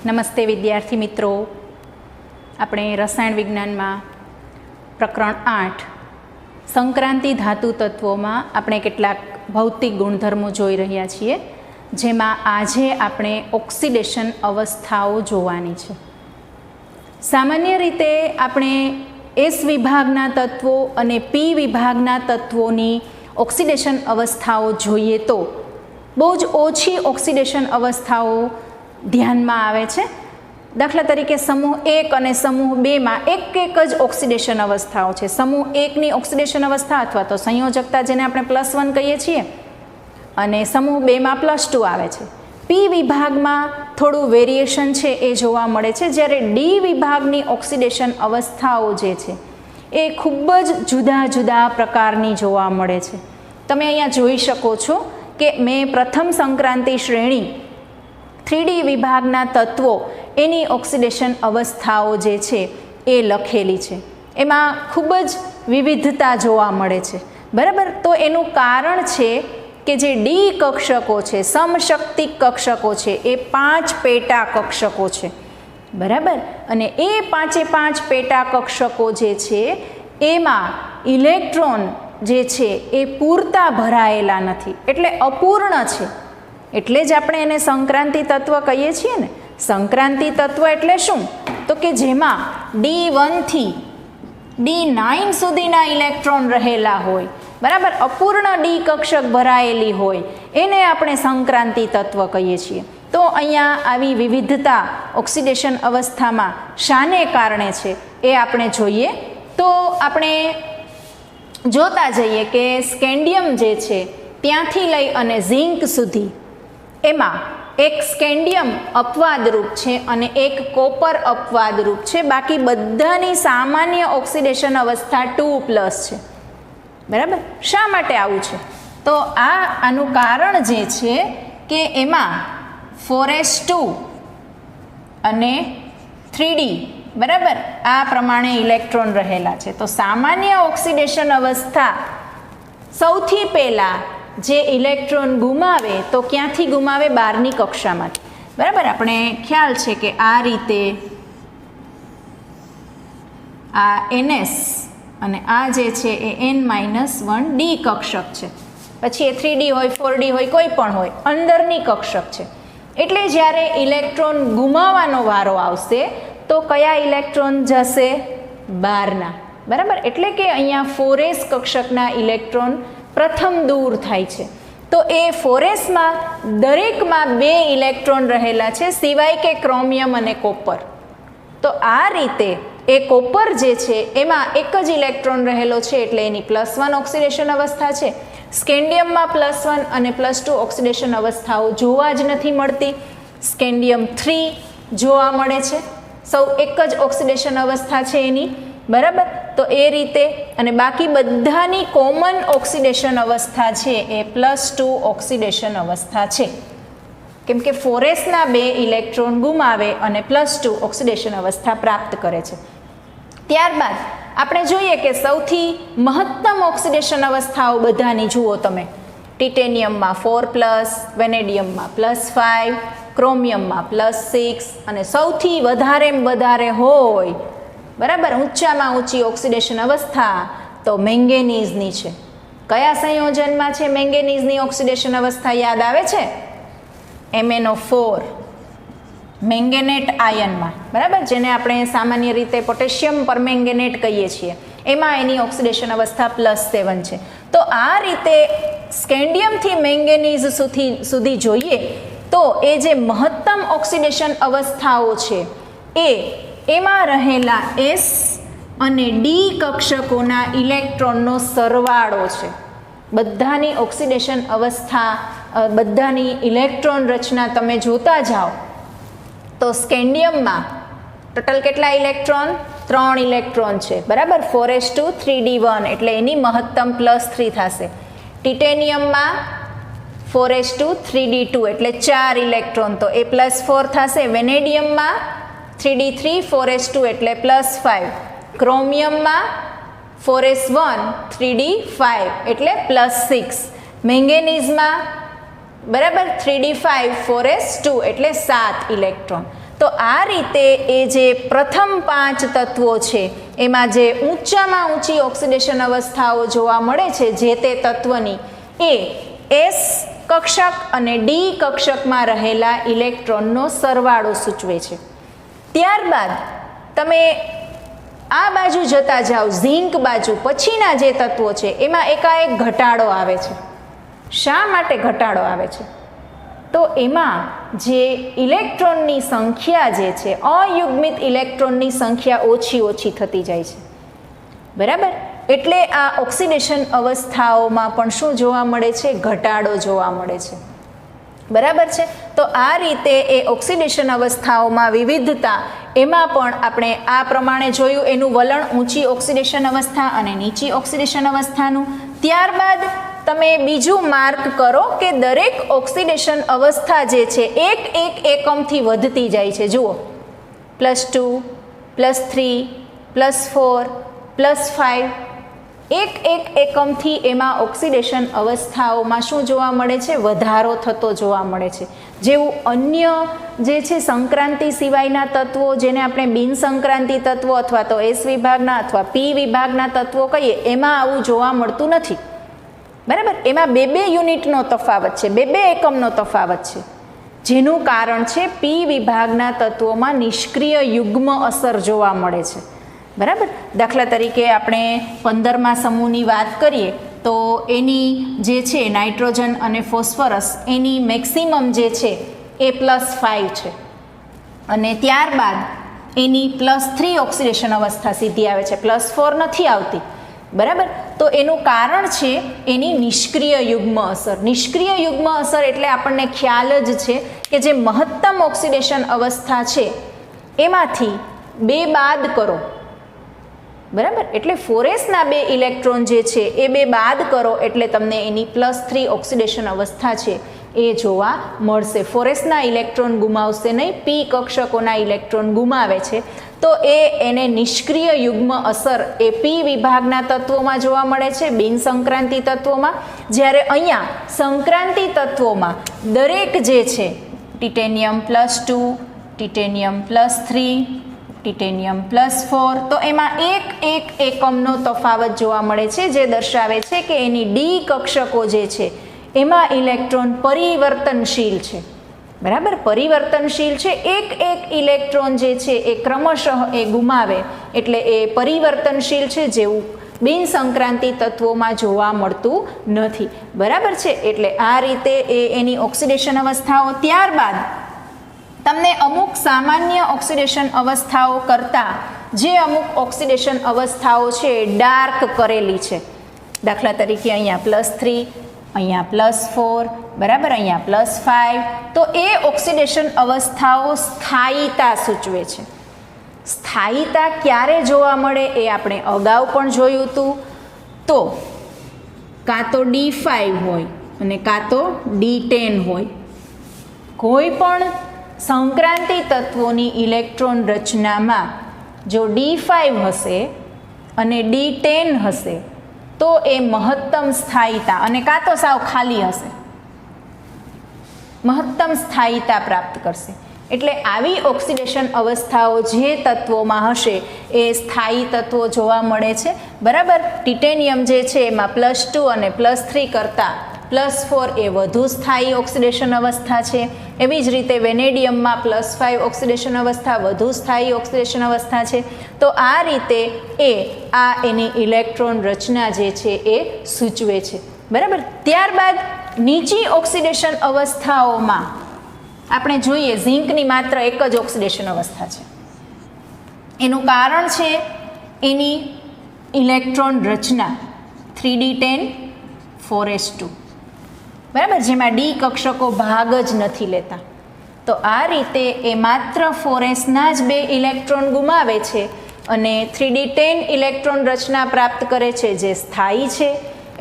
નમસ્તે વિદ્યાર્થી મિત્રો, આપણે રસાયણ વિજ્ઞાનમાં પ્રકરણ 8 સંક્રાંતિ ધાતુ તત્વોમાં આપણે કેટલાક ભૌતિક ગુણધર્મો જોઈ રહ્યા છીએ, જેમાં આજે આપણે ઓક્સિડેશન અવસ્થાઓ જોવાની છે. સામાન્ય રીતે આપણે એસ વિભાગના તત્વો અને પી વિભાગના તત્વોની ઓક્સિડેશન અવસ્થાઓ જોઈએ તો બહુ જ ઓછી ઓક્સિડેશન અવસ્થાઓ ધ્યાનમાં આવે છે. દાખલા તરીકે સમૂહ 1 અને સમૂહ 2માં એક જ ઓક્સિડેશન અવસ્થાઓ છે. સમૂહ 1ની ઓક્સિડેશન અવસ્થા અથવા તો સંયોજકતા, જેને આપણે +1 કહીએ છીએ, અને સમૂહ 2માં +2 આવે છે. પી વિભાગમાં થોડું વેરિએશન છે એ જોવા મળે છે, જ્યારે ડી વિભાગની ઓક્સિડેશન અવસ્થાઓ જે છે એ ખૂબ જ જુદા જુદા પ્રકારની જોવા મળે છે. તમે અહીંયા જોઈ શકો છો કે મેં પ્રથમ સંક્રાંતિ શ્રેણી 3D વિભાગના તત્વો એની ઓક્સિડેશન અવસ્થાઓ જે છે એ લખેલી છે. એમાં ખૂબ જ વિવિધતા જોવા મળે છે, બરાબર. તો એનું કારણ છે કે જે ડી કક્ષકો છે, સમશક્તિક કક્ષકો છે, એ 5 પેટા કક્ષકો છે, બરાબર. અને એ 5 પેટા કક્ષકો જે છે એમાં ઇલેક્ટ્રોન જે છે એ પૂરતા ભરાયેલા નથી, એટલે અપૂર્ણ છે. એટલે જ આપણે એને સંક્રાંતિ તત્વ કહીએ છીએ ને. સંક્રાંતિ તત્વ એટલે શું? તો કે જેમાં D1 થી D9 સુધીના ઇલેક્ટ્રોન રહેલા હોય, બરાબર, અપૂર્ણ ડી કક્ષક ભરાયેલી હોય, એને આપણે સંક્રાંતિ તત્વ કહીએ છીએ. તો અહીંયા આવી વિવિધતા ઓક્સિડેશન અવસ્થામાં શાને કારણે છે એ આપણે જોઈએ. તો આપણે જોતા જઈએ કે સ્કેન્ડિયમ જે છે ત્યાંથી લઈ અને ઝિંક સુધી, એમાં એક સ્કેન્ડિયમ અપવાદરૂપ છે અને એક કોપર અપવાદરૂપ છે. બાકી બધાની સામાન્ય ઓક્સિડેશન અવસ્થા 2+ છે, બરાબર. શા માટે આવું છે? તો આનું કારણ જે છે કે એમાં 4s2 અને 3d, બરાબર, આ પ્રમાણે ઇલેક્ટ્રોન રહેલા છે. તો સામાન્ય ઓક્સિડેશન અવસ્થા સૌથી પહેલાં જે ઇલેક્ટ્રોન ગુમાવે તો ક્યાંથી ગુમાવે? બહારની કક્ષામાંથી, બરાબર. આપણે ખ્યાલ છે કે આ રીતે આ NS અને આ જે છે એ N-1 ડી કક્ષક છે. પછી એ 3D હોય, 4D હોય, કોઈ પણ હોય, અંદરની કક્ષક છે. એટલે જ્યારે ઇલેક્ટ્રોન ગુમાવવાનો વારો આવશે તો કયા ઇલેક્ટ્રોન જશે? બહારના, બરાબર. એટલે કે અહીંયા 4s કક્ષકના ઇલેક્ટ્રોન પ્રથમ દૂર થાય છે. તો એ 4sમાં દરેકમાં 2 ઇલેક્ટ્રોન રહેલા છે, સિવાય કે ક્રોમિયમ અને કોપર. તો આ રીતે એ કોપર જે છે એમાં એક જ ઇલેક્ટ્રોન રહેલો છે, એટલે એની +1 ઓક્સિડેશન અવસ્થા છે. સ્કેન્ડિયમમાં +1 અને +2 ઓક્સિડેશન અવસ્થાઓ જોવા જ નથી મળતી. સ્કેન્ડિયમ 3 જોવા મળે છે, સૌ એક જ ઓક્સિડેશન અવસ્થા છે એની, બરાબર. તો એ રીતે, અને બાકી બધાની કોમન ઓક્સિડેશન અવસ્થા છે એ +2 ઓક્સિડેશન અવસ્થા છે, કેમ કે 4sના 2 ઇલેક્ટ્રોન ગુમાવે અને +2 ઓક્સિડેશન અવસ્થા પ્રાપ્ત કરે છે. ત્યારબાદ આપણે જોઈએ કે સૌથી મહત્તમ ઓક્સિડેશન અવસ્થાઓ બધાની જુઓ તમે. ટિટેનિયમમાં 4+, વેનેડિયમમાં +5, ક્રોમિયમમાં +6, અને સૌથી વધારે હોય, બરાબર, ઊંચામાં ઊંચી ઓક્સિડેશન અવસ્થા તો મેંગેનીઝની છે. કયા સંયોજનમાં છે મેંગેનીઝની ઓક્સિડેશન અવસ્થા? યાદ આવે છે? MnO4, મેંગેનેટ આયનમાં, બરાબર, જેને આપણે સામાન્ય રીતે પોટેશિયમ પરમેંગેનેટ કહીએ છીએ. એમાં એની ઓક્સિડેશન અવસ્થા +7 છે. તો આ રીતે સ્કેન્ડિયમથી મેંગેનીઝ સુધી જોઈએ તો એ જે મહત્તમ ઓક્સિડેશન અવસ્થાઓ છે એમાં રહેલા S અને D કક્ષકોના ઇલેક્ટ્રોનનો સરવાળો છે. બધાની ઓક્સિડેશન અવસ્થા, બધાની ઇલેક્ટ્રોન રચના તમે જોતા જાઓ તો સ્કેન્ડિયમમાં ટોટલ કેટલા ઇલેક્ટ્રોન? 3 ઇલેક્ટ્રોન છે, બરાબર. 4s2 3d1, એટલે એની મહત્તમ +3 થશે. ટિટેનિયમમાં 4s2 3d2, એટલે 4 ઇલેક્ટ્રોન, તો એ +4 થશે. વેનેડિયમમાં 3d3 4s2, એટલે +5. ક્રોમિયમમાં 4s1 3d5, એટલે +6. મેંગેનીઝમાં બરાબર 3d5 4s2 એટલે 7 ઇલેક્ટ્રોન. તો તો આ રીતે એ જે પ્રથમ 5 તત્વો છે એમાં જે ઊંચામાં ઊંચી ઓક્સિડેશન અવસ્થાઓ જોવા મળે છે જે તે તત્વની એ એસ કક્ષક અને ડી કક્ષકમાં રહેલા ઇલેક્ટ્રોનનો સરવાળો સૂચવે છે. ત્યારબાદ તમે આ બાજુ જતા જાઓ ઝિંક બાજુ, પછીના જે તત્વો છે એમાં એકાએક ઘટાડો આવે છે. શા માટે ઘટાડો આવે છે? તો એમાં જે ઇલેક્ટ્રોનની સંખ્યા જે છે, અયુગ્મિત ઇલેક્ટ્રોનની સંખ્યા ઓછી થતી જાય છે. બરાબર? એટલે આ ઓક્સિડેશન અવસ્થાઓમાં પણ શું જોવા મળે છે? ઘટાડો જોવા મળે છે. બરાબર છે? તો આ રીતે એ ઓક્સિડેશન અવસ્થાઓમાં વિવિધતા, એમાં પણ આપણે આ પ્રમાણે જોયું એનું વલણ, ઊંચી ઓક્સિડેશન અવસ્થા અને નીચી ઓક્સિડેશન અવસ્થાનું. ત્યારબાદ તમે બીજું માર્ક કરો કે દરેક ઓક્સિડેશન અવસ્થા જે છે એક એકમથી વધતી જાય છે. જુઓ, +2, +3, +4, +5, એક એકમથી એમાં ઓક્સિડેશન અવસ્થાઓમાં શું જોવા મળે છે? વધારો થતો જોવા મળે છે. જેવું અન્ય જે છે સંક્રાંતિ સિવાયના તત્વો, જેને આપણે બિન સંક્રાંતિ તત્વો અથવા તો એસ વિભાગના અથવા પી વિભાગના તત્વો કહીએ, એમાં આવું જોવા મળતું નથી. બરાબર? એમાં 2 યુનિટનો તફાવત છે, 2 એકમનો તફાવત છે, જેનું કારણ છે પી વિભાગના તત્વોમાં નિષ્ક્રિય યુગ્મ અસર જોવા મળે છે. બરાબર? દાખલા તરીકે આપણે 15મા સમૂહની વાત કરીએ તો એની જે છે નાઇટ્રોજન અને ફોસ્ફરસ, એની મેક્સિમમ જે છે એ +5 છે અને ત્યારબાદ એની +3 ઓક્સિડેશન અવસ્થા સીધી આવે છે, +4 નથી આવતી. બરાબર? તો એનું કારણ છે એની નિષ્ક્રિય યુગ્મ અસર. નિષ્ક્રિય યુગ્મ અસર એટલે આપણને ખ્યાલ જ છે કે જે મહત્તમ ઓક્સિડેશન અવસ્થા છે એમાંથી 2 બાદ કરો. બરાબર? એટલે 4sના 2 ઇલેક્ટ્રોન જે છે એ 2 બાદ કરો એટલે તમને એની +3 ઓક્સિડેશન અવસ્થા છે એ જોવા મળશે. 4sના ઇલેક્ટ્રોન ગુમાવશે નહીં, પી કક્ષકોના ઇલેક્ટ્રોન ગુમાવે છે તો એને નિષ્ક્રિય યુગ્મ અસર એ પી વિભાગના તત્વોમાં જોવા મળે છે, બિન સંક્રાંતિ તત્વોમાં. જ્યારે અહીંયા સંક્રાંતિ તત્વોમાં દરેક જે છે ટિટેનિયમ +2, ટિટેનિયમ +3, ટિટેનિયમ +4, તો એમાં એક એકમનો તફાવત જોવા મળે છે, જે દર્શાવે છે કે એની ડી કક્ષકો જે છે એમાં ઇલેક્ટ્રોન પરિવર્તનશીલ છે. બરાબર? પરિવર્તનશીલ છે. એક ઇલેક્ટ્રોન જે છે એ ક્રમશઃ એ ગુમાવે એટલે એ પરિવર્તનશીલ છે, જેવું બિન સંક્રાંતિ તત્વોમાં જોવા મળતું નથી. બરાબર છે? એટલે આ રીતે એની ઓક્સિડેશન અવસ્થાઓ. ત્યારબાદ તમને અમુક સામાન્ય ઓક્સિડેશન અવસ્થાઓ કરતાં જે અમુક ઓક્સિડેશન અવસ્થાઓ છે ડાર્ક કરેલી છે, દાખલા તરીકે અહીંયા +3, અહીંયા +4, બરાબર, અહીંયા +5, તો એ ઓક્સિડેશન અવસ્થાઓ સ્થાયીતા સૂચવે છે. સ્થાયીતા ક્યારે જોવા મળે એ આપણે અગાઉ પણ જોયું હતું. તો કાં તો D5 હોય અને કાં તો D10 હોય. કોઈ પણ સંક્રાંતિ તત્વોની ઇલેક્ટ્રોન રચનામાં જો D5 હશે અને D10 હશે તો એ મહત્તમ સ્થાયીતા, અને કાં તો સાવ ખાલી હશે, મહત્તમ સ્થાયીતા પ્રાપ્ત કરશે. એટલે આવી ઓક્સિડેશન અવસ્થાઓ જે તત્વોમાં હશે એ સ્થાયી તત્વો જોવા મળે છે. બરાબર? ટિટેનિયમ જે છે એમાં +2 અને +3 કરતાં +4 એ વધુ સ્થાયી ઓક્સિડેશન અવસ્થા છે. એવી જ રીતે વેનેડિયમમાં +5 ઓક્સિડેશન અવસ્થા વધુ સ્થાયી ઓક્સિડેશન અવસ્થા છે. તો આ રીતે એની ઇલેક્ટ્રોન રચના જે છે એ સૂચવે છે. બરાબર? ત્યારબાદ નીચી ઓક્સિડેશન અવસ્થાઓમાં આપણે જોઈએ ઝિંકની માત્ર એક જ ઓક્સિડેશન અવસ્થા છે. એનું કારણ છે એની ઇલેક્ટ્રોન રચના 3D10 4s2, બરાબર, જેમાં ડી કક્ષકો ભાગ જ નથી લેતા. તો આ રીતે એ માત્ર 4sના જ 2 ઇલેક્ટ્રોન ગુમાવે છે અને 3D10 ઇલેક્ટ્રોન રચના પ્રાપ્ત કરે છે, જે સ્થાયી છે.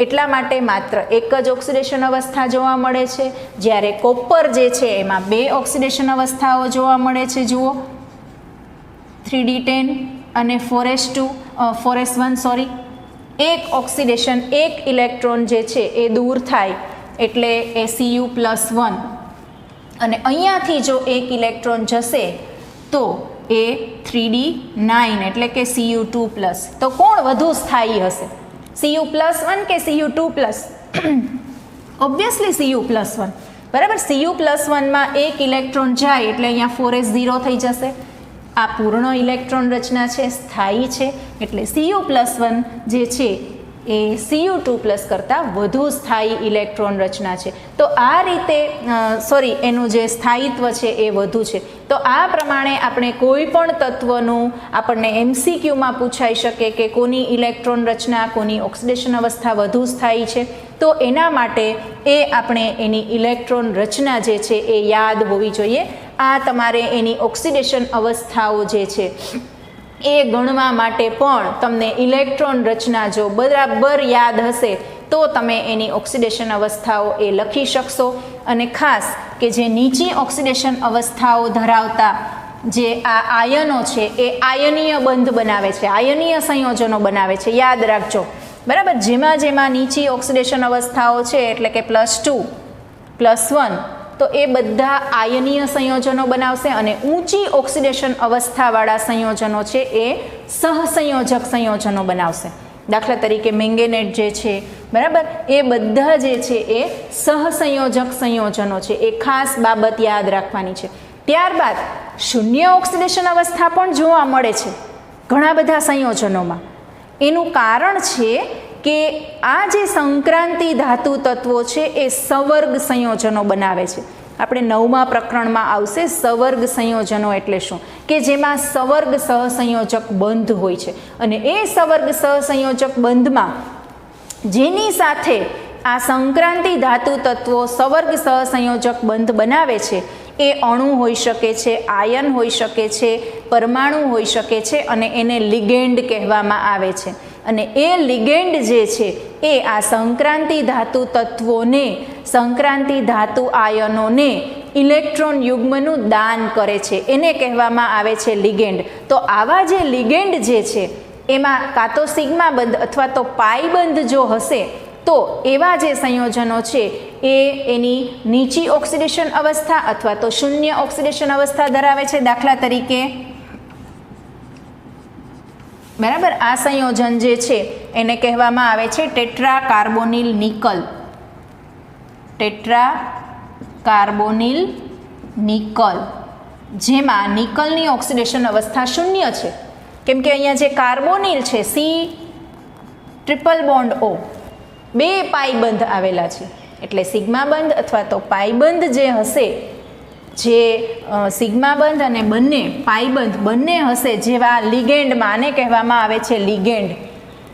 એટલા માટે માત્ર એક જ ઓક્સિડેશન અવસ્થા જોવા મળે છે. જ્યારે કોપર જે છે એમાં 2 ઓક્સિડેશન અવસ્થાઓ જોવા મળે છે. જુઓ, 3D10 અને 4s1, એક ઓક્સિડેશન, એક ઇલેક્ટ્રોન જે છે એ દૂર થાય એટલે Cu+1, અને અહીંયાથી જો એક ઇલેક્ટ્રોન જશે તો એ 3D9 એટલે કે Cu2+. તો કોણ વધુ સ્થાયી હશે, Cu+1 કે Cu2+? Obviously Cu+1. બરાબર. Cu+1માં એક ઇલેક્ટ્રોન જાય એટલે અહીંયા 4s0 થઈ જશે. આ પૂર્ણ ઇલેક્ટ્રોન રચના છે, સ્થાયી છે, એટલે Cu+1 જે છે એ Cu2+ કરતાં વધુ સ્થાયી ઇલેક્ટ્રોન રચના છે. તો આ રીતે એનું જે સ્થાયિત્વ છે એ વધુ છે. તો આ પ્રમાણે આપણે કોઈ પણ તત્વનું આપણને MCQમાં પૂછાઈ શકે કે કોની ઇલેક્ટ્રોન રચના, કોની ઓક્સિડેશન અવસ્થા વધુ સ્થાયી છે, તો એના માટે એ આપણે એની ઇલેક્ટ્રોન રચના જે છે એ યાદ હોવી જોઈએ. આ તમારે એની ઓક્સિડેશન અવસ્થાઓ જે છે એ ગણવા માટે પણ તમને ઇલેક્ટ્રોન રચના જો બરાબર યાદ હશે તો તમે એની ઓક્સિડેશન અવસ્થાઓ એ લખી શકશો. અને ખાસ કે જે નીચી ઓક્સિડેશન અવસ્થાઓ ધરાવતા જે આ આયનો છે એ આયનીય બંધ બનાવે છે, આયનીય સંયોજનો બનાવે છે, યાદ રાખજો. બરાબર. જેમાં નીચી ઓક્સિડેશન અવસ્થાઓ છે એટલે કે +2, +1, તો એ બધા આયનીય સંયોજનો બનાવશે અને ઊંચી ઓક્સિડેશન અવસ્થાવાળા સંયોજનો છે એ સહસંયોજક સંયોજનો બનાવશે. દાખલા તરીકે મેંગેનેટ જે છે, બરાબર, એ બધા જે છે એ સહસંયોજક સંયોજનો છે. એ ખાસ બાબત યાદ રાખવાની છે. ત્યારબાદ શૂન્ય ઓક્સિડેશન અવસ્થા પણ જોવા મળે છે ઘણા બધા સંયોજનોમાં. એનું કારણ છે કે આ જે સંક્રાંતિ ધાતુ તત્વો છે એ સવર્ગ સંયોજનો બનાવે છે. આપણે 9મા પ્રકરણમાં આવશે સવર્ગ સંયોજનો એટલે શું, કે જેમાં સવર્ગ સહસંયોજક બંધ હોય છે. અને એ સવર્ગ સહસંયોજક બંધમાં જેની સાથે આ સંક્રાંતિ ધાતુ તત્વો સવર્ગ સહસંયોજક બંધ બનાવે છે એ અણુ હોઈ શકે છે, આયન હોઈ શકે છે, પરમાણુ હોઈ શકે છે, અને એને લિગેન્ડ કહેવામાં આવે છે. અને એ લિગેન્ડ જે છે એ આ સંક્રાંતિ ધાતુ તત્વોને, સંક્રાંતિ ધાતુ આયનોને ઇલેક્ટ્રોન યુગ્મનું દાન કરે છે, એને કહેવામાં આવે છે લિગેન્ડ. તો આવા જે લિગેન્ડ જે છે એમાં કાં તો સિગ્મા બંધ અથવા તો પાઈ બંધ જો હશે તો એવા જે સંયોજનો છે એ એની નીચી ઓક્સિડેશન અવસ્થા અથવા તો શૂન્ય ઓક્સિડેશન અવસ્થા ધરાવે છે. દાખલા તરીકે, બરાબર, આ સંયોજન જે છે એને કહેવામાં આવે છે ટેટ્રાકાર્બોનિલ નિકલ. ટેટ્રાકાર્બોનિલ નિકલ, જેમાં નિકલની ઓક્સિડેશન અવસ્થા શૂન્ય છે, કેમ કે અહીંયા જે કાર્બોનિલ છે C∭O 2 પાઈ બંધ આવેલા છે, એટલે સિગ્મા બંધ અથવા તો પાઈ બંધ જે હશે, જે સિગ્મા બંધ અને બંને પાઈ બંધ બંને હશે જેવા લિગેન્ડમાં, આને કહેવામાં આવે છે લિગેન્ડ,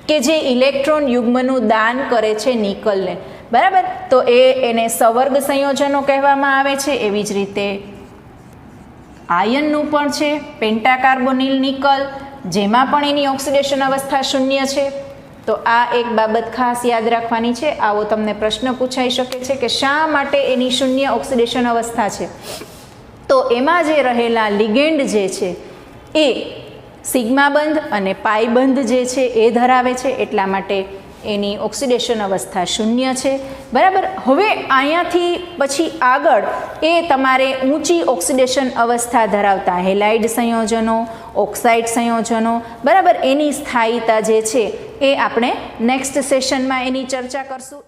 કે જે ઇલેક્ટ્રોન યુગ્મનું દાન કરે છે નિકલને. બરાબર. તો એને સવર્ગ સંયોજનો કહેવામાં આવે છે. એવી જ રીતે આયનનું પણ છે પેન્ટાકાર્બોનિલ નિકલ, જેમાં પણ એની ઓક્સિડેશન અવસ્થા શૂન્ય છે. તો આ એક બાબત ખાસ યાદ રાખવાની છે. આવો તમને પ્રશ્ન પૂછાઈ શકે છે કે શા માટે એની શૂન્ય ઓક્સિડેશન અવસ્થા છે. તો એમાં જે રહેલા લિગેન્ડ જે છે એ સિગ્મા બંધ અને પાઈ બંધ જે છે એ ધરાવે છે, એટલા માટે એની ઓક્સિડેશન અવસ્થા શૂન્ય છે. બરાબર. હવે અહીંયાથી પછી આગળ એ તમારે ઊંચી ઓક્સિડેશન અવસ્થા ધરાવતા હેલાઇડ સંયોજનો, ઓક્સાઇડ સંયોજનો, બરાબર, એની સ્થાયીતા જે છે એ આપણે નેક્સ્ટ સેશનમાં એની ચર્ચા કરશું.